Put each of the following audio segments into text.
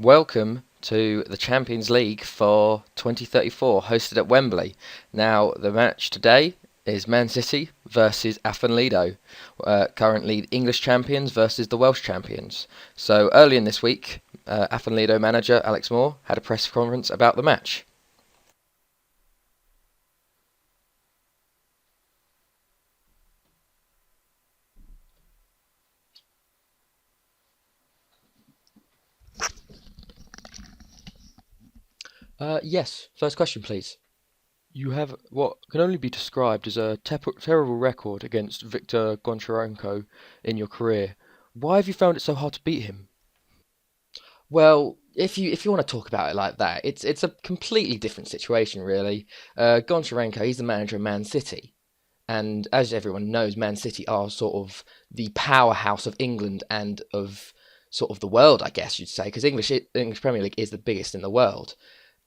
Welcome to the Champions League for 2034, hosted at Wembley. Now, the match today is Man City versus Afan Lido, currently English champions versus the Welsh champions. So, early in this week, Afan Lido manager Alex Moore had a press conference about the match. Yes, first question, please. You have what can only be described as a terrible record against Viktor Goncharenko in your career. Why have you found it so hard to beat him? Well, if you want to talk about it like that, it's a completely different situation, really. Goncharenko, he's the manager of Man City, and as everyone knows, Man City are sort of the powerhouse of England and of sort of the world, I guess you'd say, because English Premier League is the biggest in the world.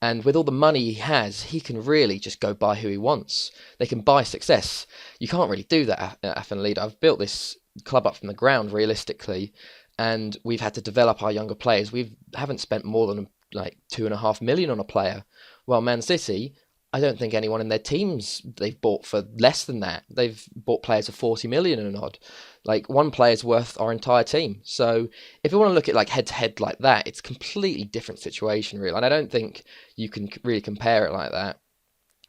And with all the money he has, he can really just go buy who he wants. They can buy success. You can't really do that at Afan Lido. I've built this club up from the ground realistically, and we've had to develop our younger players. We haven't spent more than like 2.5 million on a player. While Man City, I don't think anyone in their teams they've bought for less than that. They've bought players for 40 million and odd. Like one player's worth our entire team. So if you want to look at like head to head like that, it's a completely different situation, really. And I don't think you can really compare it like that.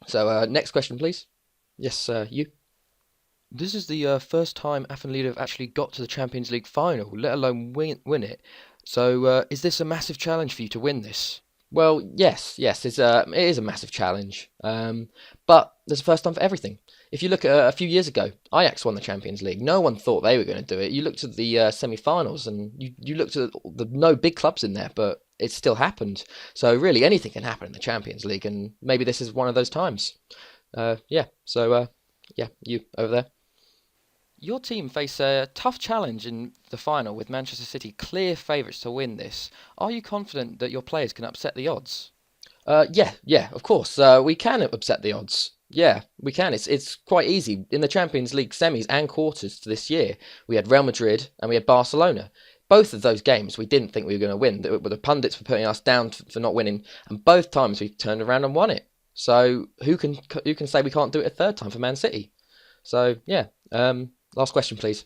So next question, please. Yes, you. This is the first time Afan Lido have actually got to the Champions League final, let alone win it. So is this a massive challenge for you to win this? Well, yes, it is a massive challenge. But there's a first time for everything. If you look at a few years ago, Ajax won the Champions League. No one thought they were going to do it. You looked at the semi-finals and you looked at the no big clubs in there, but it still happened. So really, anything can happen in the Champions League, and maybe this is one of those times. Yeah. So yeah, you over there. Your team face a tough challenge in the final with Manchester City clear favourites to win this. Are you confident that your players can upset the odds? Yeah, of course. We can upset the odds. Yeah, we can. It's quite easy. In the Champions League semis and quarters this year, we had Real Madrid and we had Barcelona. Both of those games we didn't think we were going to win. The pundits were putting us down for not winning, and both times we turned around and won it. So who can say we can't do it a third time for Man City? So yeah. Last question, please.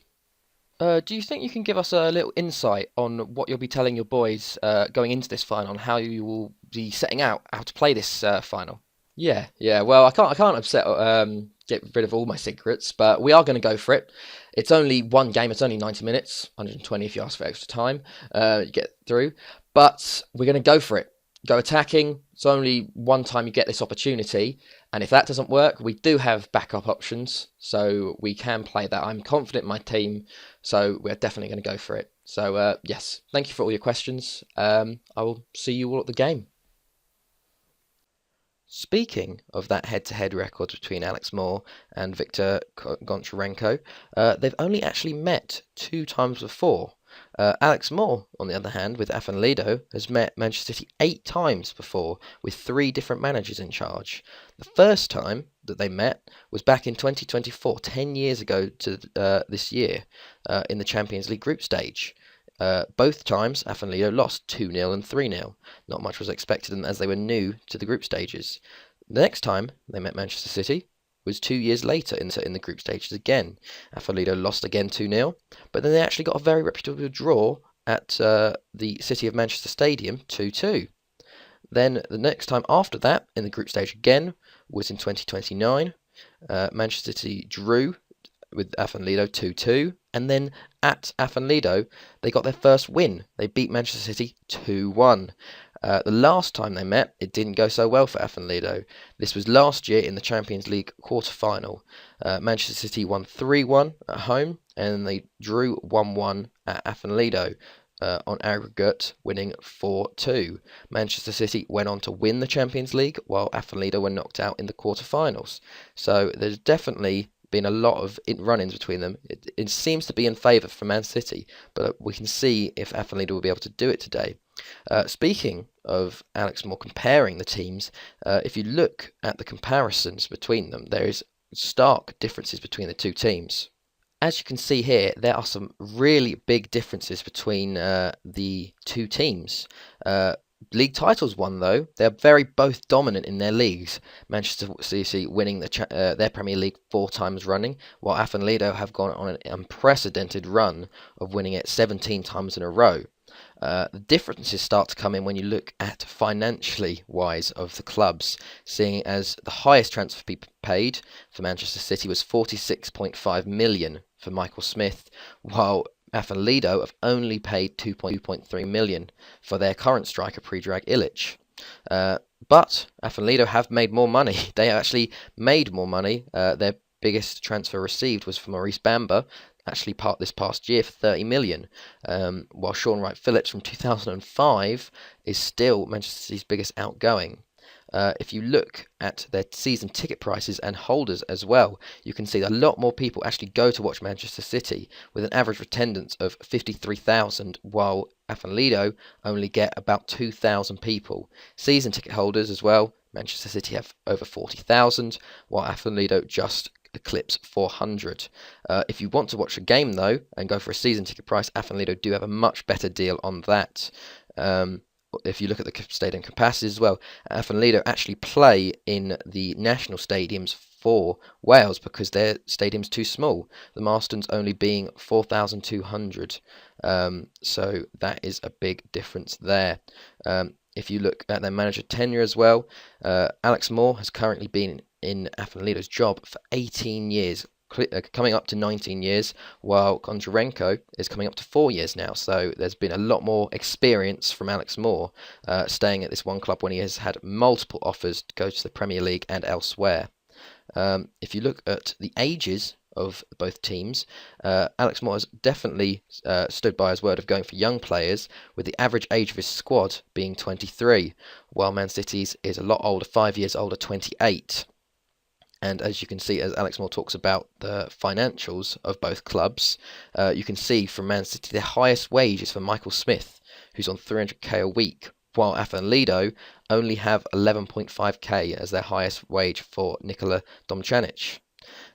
Do you think you can give us a little insight on what you'll be telling your boys going into this final, and how you will be setting out how to play this final? Yeah. Well, I can't get rid of all my secrets, but we are going to go for it. It's only one game. It's only 90 minutes, 120 if you ask for extra time. You get through, but we're going to go for it. Go attacking. It's only one time you get this opportunity, and if that doesn't work, we do have backup options, so we can play that. I'm confident in my team, so we're definitely going to go for it. So yes, thank you for all your questions. I will see you all at the game. Speaking of that head-to-head record between Alex Moore and Viktor Goncharenko, they've only actually met two times before. Alex Moore, on the other hand, with Afan Lido, has met Manchester City 8 times before, with 3 different managers in charge. The first time that they met was back in 2024, 10 years ago to this year, in the Champions League group stage. Both times, Afan Lido lost 2-0 and 3-0. Not much was expected as they were new to the group stages. The next time they met Manchester City was 2 years later in the group stages again. Afan Lido lost again 2-0, but then they actually got a very reputable draw at the City of Manchester Stadium 2-2. Then the next time after that, in the group stage again, was in 2029. Manchester City drew with Afan Lido 2-2, and then at Afan Lido they got their first win. They beat Manchester City 2-1. The last time they met, it didn't go so well for Afan Lido. This was last year in the Champions League quarter-final. Manchester City won 3-1 at home, and they drew 1-1 at Afan Lido. On aggregate, winning 4-2. Manchester City went on to win the Champions League, while Afan Lido were knocked out in the quarter-finals. So there's definitely been a lot of run-ins between them. It seems to be in favour for Man City, but we can see if Afan Lido will be able to do it today. Speaking of Alex Moore comparing the teams, if you look at the comparisons between them, there is stark differences between the two teams. as you can see here, there are some really big differences between the two teams. League titles won though, they're very both dominant in their leagues. Manchester City winning their Premier League 4 times running, while Afan Lido have gone on an unprecedented run of winning it 17 times in a row. The differences start to come in when you look at financially wise of the clubs, seeing as the highest transfer fee paid for Manchester City was 46.5 million for Michael Smith, while Afan Lido have only paid 2.3 million for their current striker Predrag Ilic. But Afan Lido have made more money. They actually made more money. Their biggest transfer received was from Maurice Bamba, actually this past year for 30 million, while Sean Wright Phillips from 2005 is still Manchester City's biggest outgoing. If you look at their season ticket prices and holders as well, you can see that a lot more people actually go to watch Manchester City, with an average attendance of 53,000, while Afan Lido only get about 2,000 people. Season ticket holders as well, Manchester City have over 40,000, while Afan Lido just eclipse 400. If you want to watch a game though and go for a season ticket price, Afan Lido do have a much better deal on that. If you look at the stadium capacity as well, Afan Lido actually play in the national stadiums for Wales because their stadium's too small. The Marston's only being 4,200. So that is a big difference there. If you look at their manager tenure as well, Alex Moore has currently been in Afan Lido's job for 18 years, coming up to 19 years, while Kondrarenko is coming up to 4 years now. So there's been a lot more experience from Alex Moore staying at this one club when he has had multiple offers to go to the Premier League and elsewhere. If you look at the ages of both teams, Alex Moore has definitely stood by his word of going for young players, with the average age of his squad being 23, while Man City's is a lot older, 5 years older, 28. And as you can see, as Alex Moore talks about the financials of both clubs, you can see from Man City their highest wage is for Michael Smith, who's on 300k a week, while Afan Lido only have 11.5k as their highest wage for Nikola Domjanic.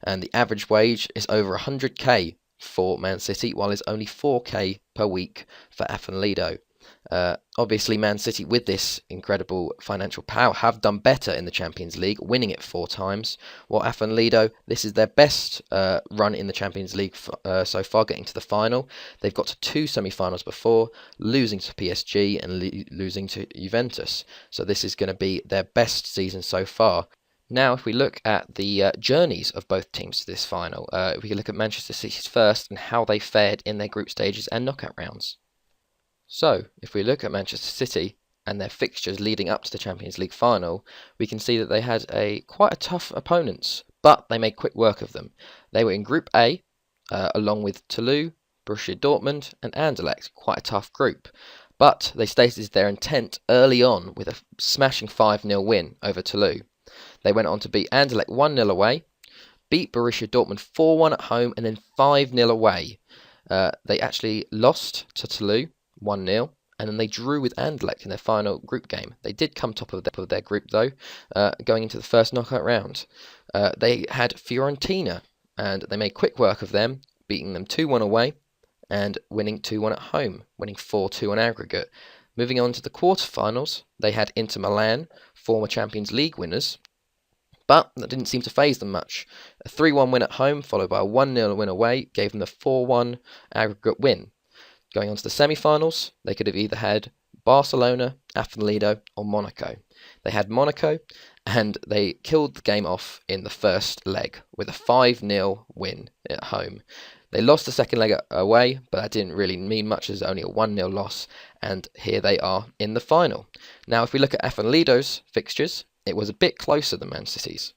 And the average wage is over 100k for Man City, while it's only 4k per week for Afan Lido. Obviously, Man City, with this incredible financial power, have done better in the Champions League, winning it 4 times, while Afan Lido, this is their best run in the Champions League so far, getting to the final. They've got to 2 semi-finals before, losing to PSG and losing to Juventus. So this is going to be their best season so far. Now, if we look at the journeys of both teams to this final, we can look at Manchester City's first and how they fared in their group stages and knockout rounds. So, if we look at Manchester City and their fixtures leading up to the Champions League final, we can see that they had quite a tough opponents, but they made quick work of them. They were in Group A, along with Toulouse, Borussia Dortmund and Anderlecht, quite a tough group. But they stated their intent early on with a smashing 5-0 win over Toulouse. They went on to beat Anderlecht 1-0 away, beat Borussia Dortmund 4-1 at home, and then 5-0 away. They actually lost to Toulouse 1-0, and then they drew with Anderlecht in their final group game. They did come top of their group though, going into the first knockout round. They had Fiorentina, and they made quick work of them, beating them 2-1 away and winning 2-1 at home, winning 4-2 on aggregate. Moving on to the quarterfinals, they had Inter Milan, former Champions League winners, but that didn't seem to faze them much. A 3-1 win at home, followed by a 1-0 win away, gave them the 4-1 aggregate win. Going on to the semi-finals, they could have either had Barcelona, Afan Lido, or Monaco. They had Monaco, and they killed the game off in the first leg with a 5-0 win at home. They lost the second leg away, but that didn't really mean much as only a 1-0 loss, and here they are in the final. Now, if we look at Afan Lido's fixtures, it was a bit closer than Man City's.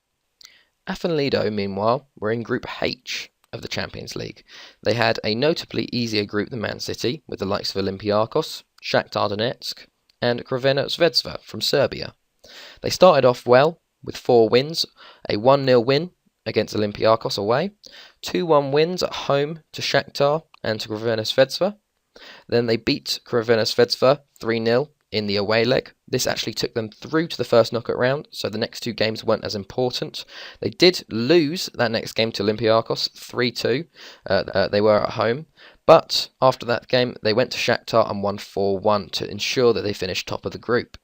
Afan Lido, meanwhile, were in Group H of the Champions League. They had a notably easier group than Man City, with the likes of Olympiacos, Shakhtar Donetsk, and Crvena Zvezda from Serbia. They started off well, with 4 wins, a 1-0 win against Olympiacos away, 2-1 wins at home to Shakhtar and to Crvena Zvezda. Then they beat Crvena Zvezda 3-0 in the away leg. This actually took them through to the first knockout round, so the next two games weren't as important. They did lose that next game to Olympiacos 3-2. They were at home, but after that game they went to Shakhtar and won 4-1 to ensure that they finished top of the group.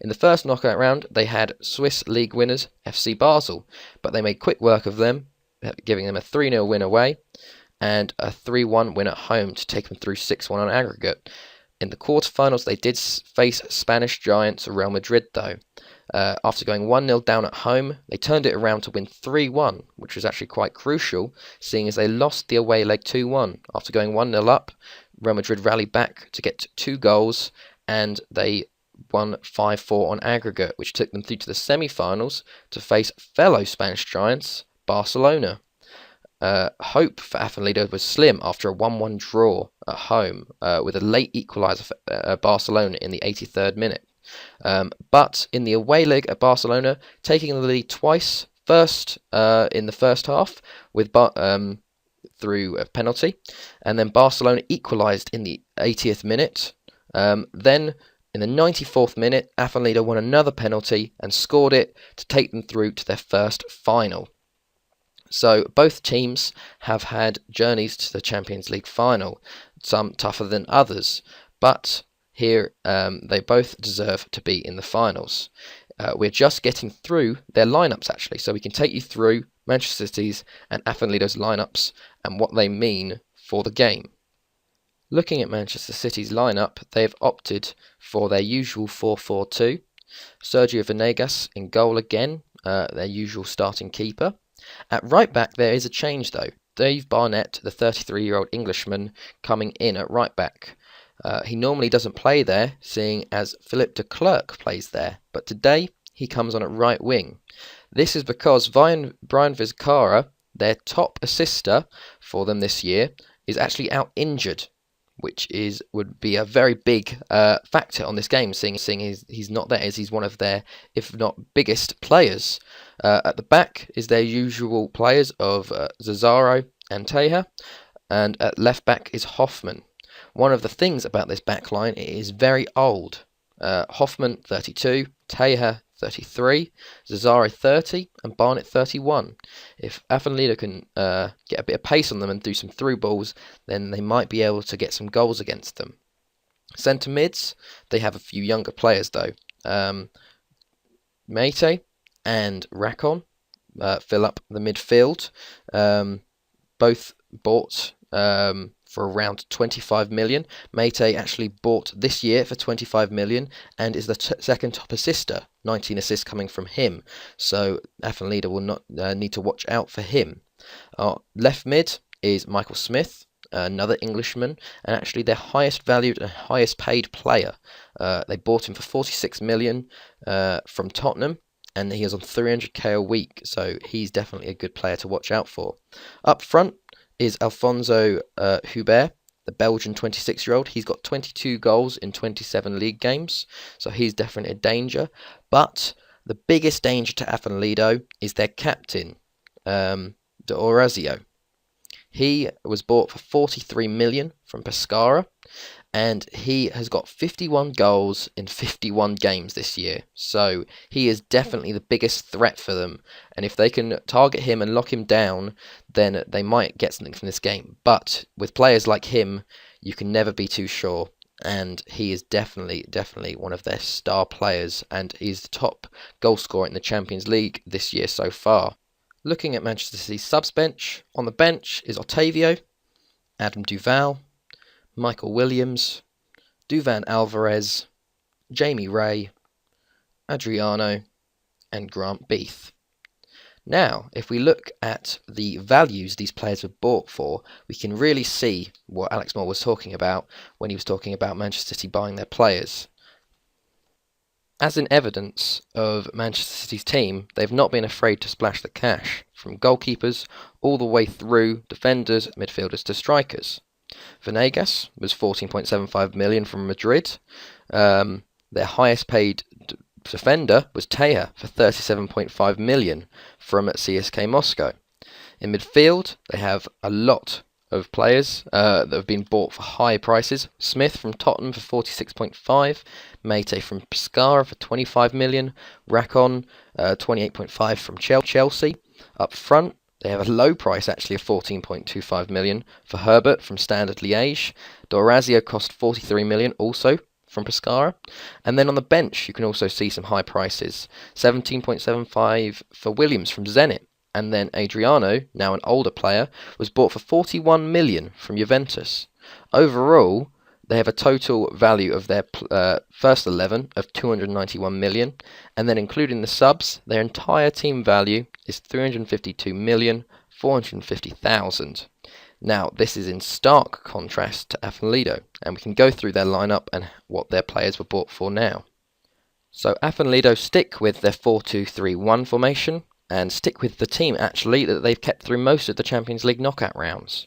In the first knockout round they had Swiss league winners FC Basel, but they made quick work of them, giving them a 3-0 win away and a 3-1 win at home to take them through 6-1 on aggregate. In the quarterfinals, they did face Spanish giants Real Madrid, though. After going 1-0 down at home, they turned it around to win 3-1, which was actually quite crucial, seeing as they lost the away leg 2-1. After going 1-0 up, Real Madrid rallied back to get 2 goals, and they won 5-4 on aggregate, which took them through to the semi-finals to face fellow Spanish giants Barcelona. Hope for Afan Lido was slim after a 1-1 draw at home with a late equaliser for Barcelona in the 83rd minute. But in the away leg at Barcelona, taking the lead twice, first in the first half with through a penalty, and then Barcelona equalised in the 80th minute. Then in the 94th minute, Afan Lido won another penalty and scored it to take them through to their first final. So both teams have had journeys to the Champions League final, some tougher than others, but here they both deserve to be in the finals. We're just getting through their lineups actually, so we can take you through Manchester City's and Afan Lido's lineups and what they mean for the game. Looking at Manchester City's lineup, they've opted for their usual 4-4-2. Sergio Venegas in goal again, their usual starting keeper. At right back there is a change though. Dave Barnett, the 33-year-old Englishman, coming in at right back. He normally doesn't play there, seeing as Philippe de Klerk plays there, but today he comes on at right wing. This is because Brian Vizcarra, their top assister for them this year, is actually out injured, which would be a very big factor on this game, seeing he's not there, as he's one of their, if not biggest, players. At the back is their usual players of Zazaro and Teja, and at left back is Hoffman. One of the things about this back line, it is very old. Hoffman 32, Teja 33, Zazaro 30, and Barnett 31. If Afan Lido can get a bit of pace on them and do some through balls, then they might be able to get some goals against them. Centre mids, they have a few younger players though. Meite and Rakon fill up the midfield. Both bought for around 25 million. Meite actually bought this year for 25 million and is the second top assister, 19 assists coming from him. So Afan Lido will not need to watch out for him. Left mid is Michael Smith, another Englishman, and actually their highest valued and highest paid player. They bought him for 46 million from Tottenham, and he is on 300k a week, so he's definitely a good player to watch out for. Up front is Alphonso Hubert, the Belgian 26-year-old. He's got 22 goals in 27 league games, so he's definitely a danger. But the biggest danger to Afan Lido is their captain, De Orazio. He was bought for 43 million from Pescara, and he has got 51 goals in 51 games this year. So he is definitely the biggest threat for them. And if they can target him and lock him down, then they might get something from this game. But with players like him, you can never be too sure. And he is definitely one of their star players, and he's the top goal scorer in the Champions League this year so far. Looking at Manchester City's subs bench, on the bench is Otavio, Adam Duval, Michael Williams, Duvan Alvarez, Jamie Ray, Adriano, and Grant Beath. Now, if we look at the values these players were bought for, we can really see what Alex Moore was talking about when he was talking about Manchester City buying their players. As in evidence of Manchester City's team, they've not been afraid to splash the cash, from goalkeepers all the way through defenders, midfielders to strikers. Venegas was 14.75 million from Madrid. Their highest paid defender was Teja for 37.5 million from CSK Moscow. In midfield, they have a lot of players that have been bought for high prices. Smith from Tottenham for 46.5, Mate from Pescara for 25 million, Racon 28.5 from Chelsea. Up front, they have a low price actually of 14.25 million for Herbert from Standard Liège. D'Orazio cost 43 million also from Pescara. And then on the bench, you can also see some high prices. 17.75 for Williams from Zenit. And then Adriano, now an older player, was bought for 41 million from Juventus. Overall, they have a total value of their first 11 of 291 million, and then including the subs, their entire team value is 352,450,000. Now, this is in stark contrast to Afan Lido, and we can go through their lineup and what their players were bought for now. So Afan Lido stick with their 4-2-3-1 formation, and stick with the team, actually, that they've kept through most of the Champions League knockout rounds.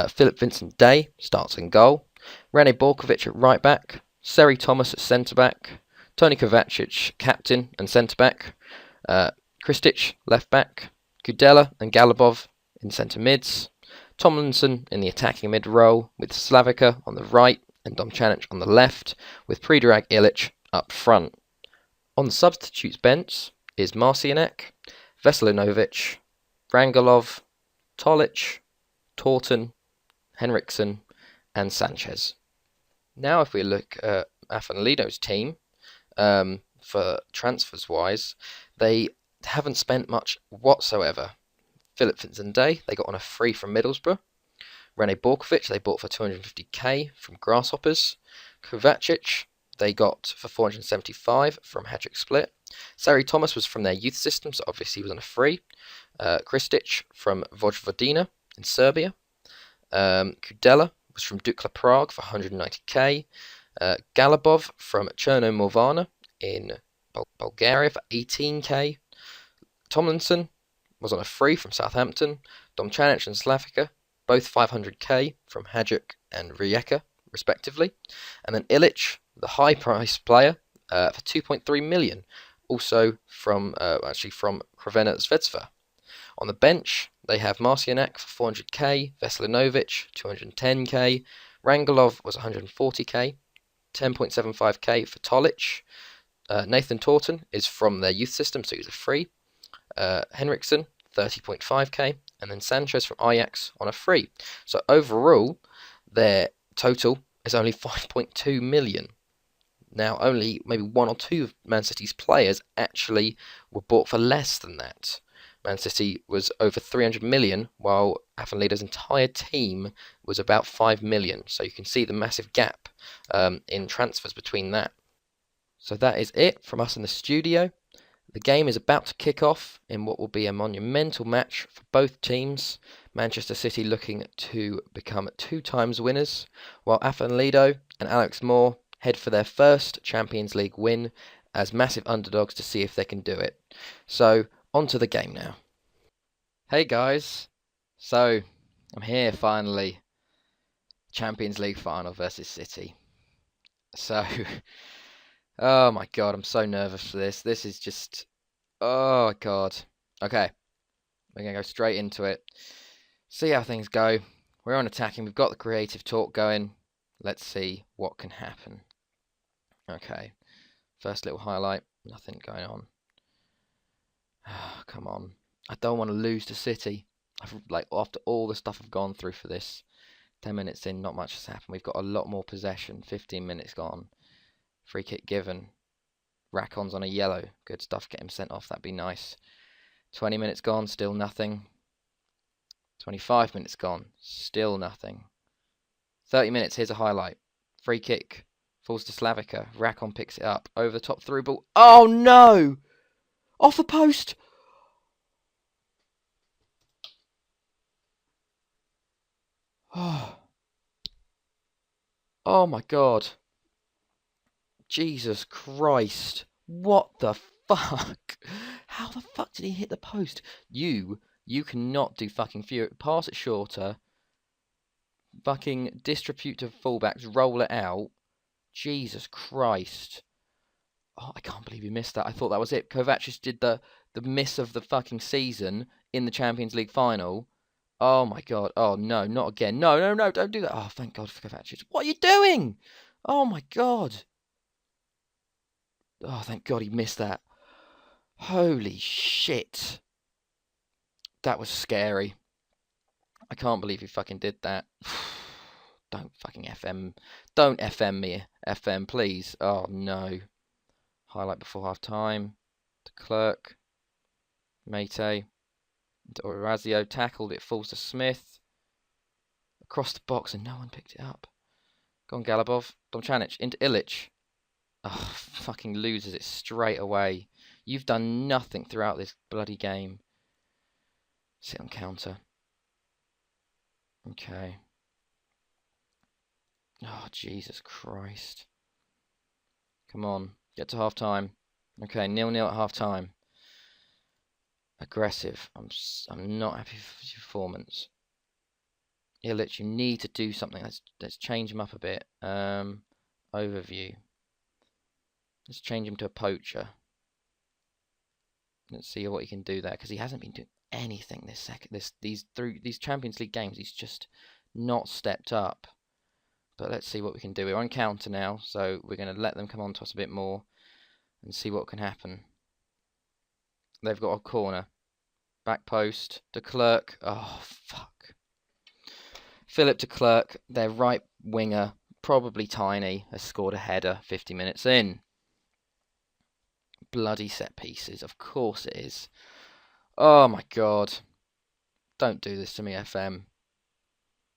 Philip Vincent-Day starts in goal, Rene Borkovic at right back, Seri Thomas at centre back, Toni Kovacic captain and centre back, Kristic left back, Kudela and Galabov in centre mids, Tomlinson in the attacking mid role, with Slavica on the right and Domčanić on the left, with Predrag Ilić up front. On the substitutes bench is Marcianek, Veselinovic, Rangelov, Tolic, Taunton, Henriksen, and Sanchez. Now, if we look at Afan Lido's team, for transfers wise, they haven't spent much whatsoever. Philip Vincent-Day, they got on a free from Middlesbrough. Rene Borkovic, they bought for 250k from Grasshoppers. Kovacic, they got for 475 from Hajduk Split. Seri Thomas was from their youth system, so obviously he was on a free. Kristic from Vojvodina in Serbia. Kudela was from Dukla Prague for 190k. Galabov from Cherno Morvana in Bulgaria for 18k. Tomlinson was on a free from Southampton. Domčanić and Slavica, both 500k from Hajduk and Rijeka, respectively. And then Ilić, the high-priced player, for 2.3 million, also from Crvena Zvezda. On the bench, they have Marcianek for 400k, Veselinovic 210k, Rangelov was 140k, 10.75k for Tolic. Nathan Taunton is from their youth system, so he's a free. Henriksen 30.5k, and then Sanchez from Ajax on a free. So overall, their total is only 5.2 million. Now, only maybe one or two of Man City's players actually were bought for less than that. Man City was over 300 million, while Afan Lido's entire team was about 5 million. So you can see the massive gap in transfers between that. So that is it from us in the studio. The game is about to kick off in what will be a monumental match for both teams. Manchester City looking to become 2 times winners, while Afan Lido and Alex Moore head for their first Champions League win as massive underdogs to see if they can do it. So, on to the game now. Hey guys, so I'm here finally. Champions League final versus City. So, oh my god, I'm so nervous for this. This is just, oh god. Okay, we're going to go straight into it. See how things go. We're on attacking, we've got the creative talk going. Let's see what can happen. Okay, first little highlight, nothing going on. Come on, I don't want to lose to City. After all the stuff I've gone through for this, 10 minutes in, not much has happened. We've got a lot more possession, 15 minutes gone. Free kick given. Racon's on a yellow, good stuff, get him sent off, that'd be nice. 20 minutes gone, still nothing. 25 minutes gone, still nothing. 30 minutes, here's a highlight. Free kick. Falls to Slavica. Racon picks it up. Over the top through ball. Oh no! Off the post! Oh. Oh my god. Jesus Christ. What the fuck? How the fuck did he hit the post? You cannot do fucking few. Pass it shorter. Fucking distribute to fullbacks. Roll it out. Jesus Christ. Oh, I can't believe he missed that. I thought that was it. Kovacic did the miss of the fucking season in the Champions League final. Oh my God. Oh no, not again. No, no, no, don't do that. Oh, thank God for Kovacic. What are you doing? Oh my God. Oh, thank God he missed that. Holy shit. That was scary. I can't believe he fucking did that. Don't fucking FM. Don't FM me. FM, please. Oh no. Highlight before half time. De Klerk. Mate. Orazio tackled. It falls to Smith. Across the box and no one picked it up. Go on, Galabov. Domčanić into Ilić. Oh, fucking loses it straight away. You've done nothing throughout this bloody game. Sit on counter. Okay. Oh, Jesus Christ. Come on. Get to half time. Okay, 0-0 at half time. Aggressive. I'm not happy with your performance. Ilić, you need to do something. Let's change him up a bit. Overview. Let's change him to a poacher. Let's see what he can do there, because he hasn't been doing anything these Champions League games. He's just not stepped up. But let's see what we can do. We're on counter now, so we're going to let them come on to us a bit more and see what can happen. They've got a corner. Back post. De Klerk. Oh, fuck. Philip de Klerk, their right winger, probably tiny, has scored a header 50 minutes in. Bloody set pieces. Of course it is. Oh, my God. Don't do this to me, FM.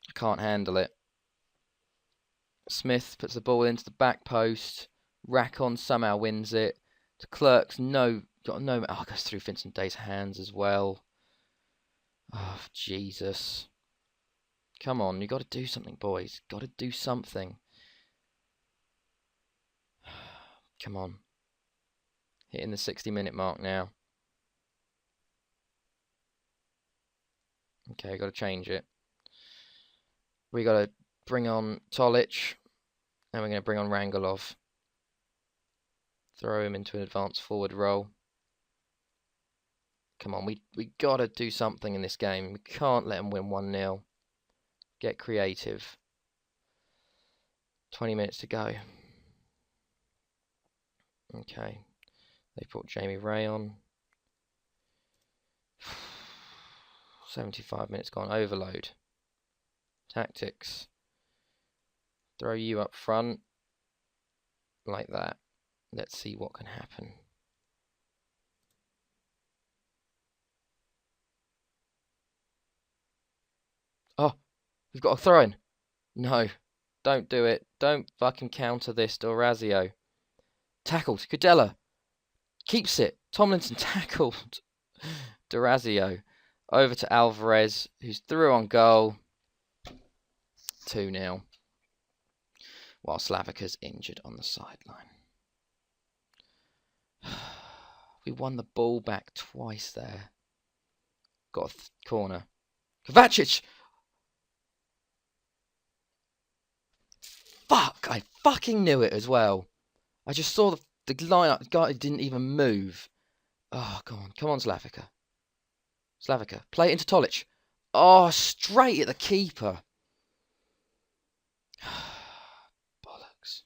I can't handle it. Smith puts the ball into the back post. Rakon somehow wins it. De Klerk's got no. Oh, goes through Vincent Day's hands as well. Oh, Jesus. Come on, you got to do something, boys. Got to do something. Come on. Hitting the 60-minute mark now. Okay, got to change it. We got to bring on Tolic. And we're going to bring on Rangelov. Throw him into an advanced forward role. Come on, we got to do something in this game. We can't let them win 1-0. Get creative. 20 minutes to go. Okay. They brought Jamie Ray on. 75 minutes gone. Overload. Tactics. Throw you up front. Like that. Let's see what can happen. Oh, we've got a throw-in. No, don't do it. Don't fucking counter this, Orazio. Tackled. Kudela. Keeps it. Tomlinson tackled. D'Orazio. Over to Alvarez, who's through on goal. 2-0. While Slavica's injured on the sideline. We won the ball back twice there. Got a corner. Kovacic! Fuck! I fucking knew it as well. I just saw the lineup. The guy didn't even move. Oh, come on. Come on, Slavica. Slavica. Play it into Tolic. Oh, straight at the keeper. Bollocks.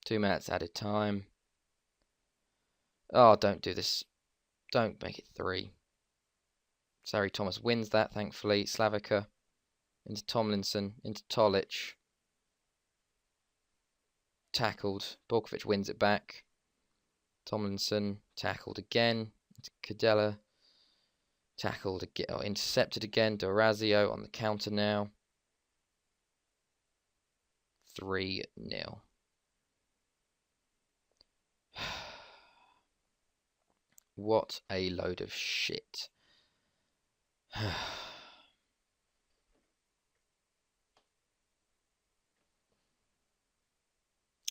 2 minutes added time. Oh, don't do this. Don't make it 3. Sarri Thomas wins that, thankfully. Slavica into Tomlinson, into Tolic. Tackled. Borkovic wins it back. Tomlinson tackled again. Into Kudela. Tackled again. Oh, intercepted again. D'Orazio on the counter now. 3-0. What a load of shit.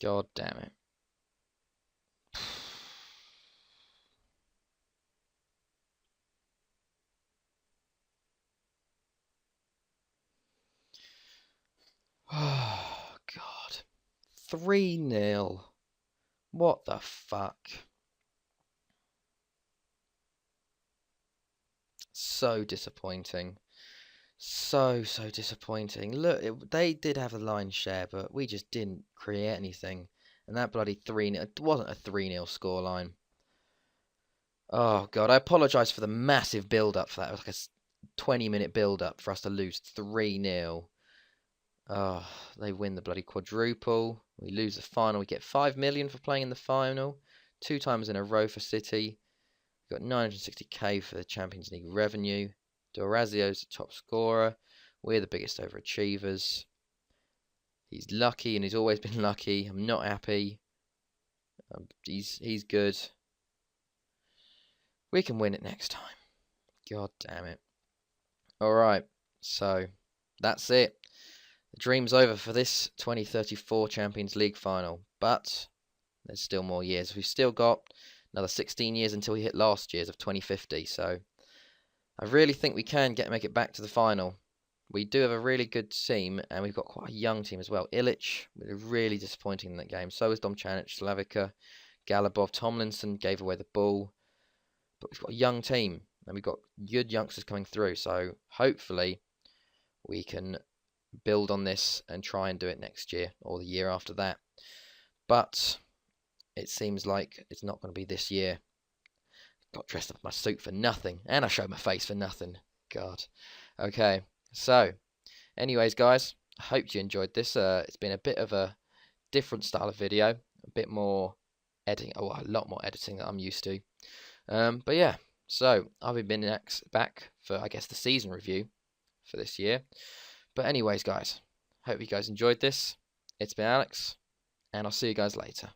God damn it. Oh, God. 3-0. What the fuck? So disappointing. So disappointing. Look, they did have the lion's share, but we just didn't create anything. And that bloody 3-0, it wasn't a 3-0 scoreline. Oh, God, I apologise for the massive build-up for that. It was like a 20-minute build-up for us to lose 3-0. Oh, they win the bloody quadruple. We lose the final. We get 5 million for playing in the final. 2 times in a row for City. We've got 960k for the Champions League revenue. D'Orazio's the top scorer. We're the biggest overachievers. He's lucky, and he's always been lucky. I'm not happy. He's good. We can win it next time. God damn it. Alright, so that's it. The dream's over for this 2034 Champions League final. But there's still more years. We've still got another 16 years until we hit last year's of 2050. So I really think we can make it back to the final. We do have a really good team, and we've got quite a young team as well. Illich, really disappointing in that game. So is Domčanić, Slavica, Galabov, Tomlinson gave away the ball. But we've got a young team, and we've got good youngsters coming through. So hopefully we can build on this and try and do it next year or the year after that. But it seems like it's not going to be this year. Got dressed up in my suit for nothing, and I showed my face for nothing. God. Okay, so anyways, guys, I hope you enjoyed this. It's been a bit of a different style of video, a bit more editing, a lot more editing that I'm used to. But yeah, so I'll be back for, I guess, the season review for this year. But anyways, guys, hope you guys enjoyed this. It's been Alex, and I'll see you guys later.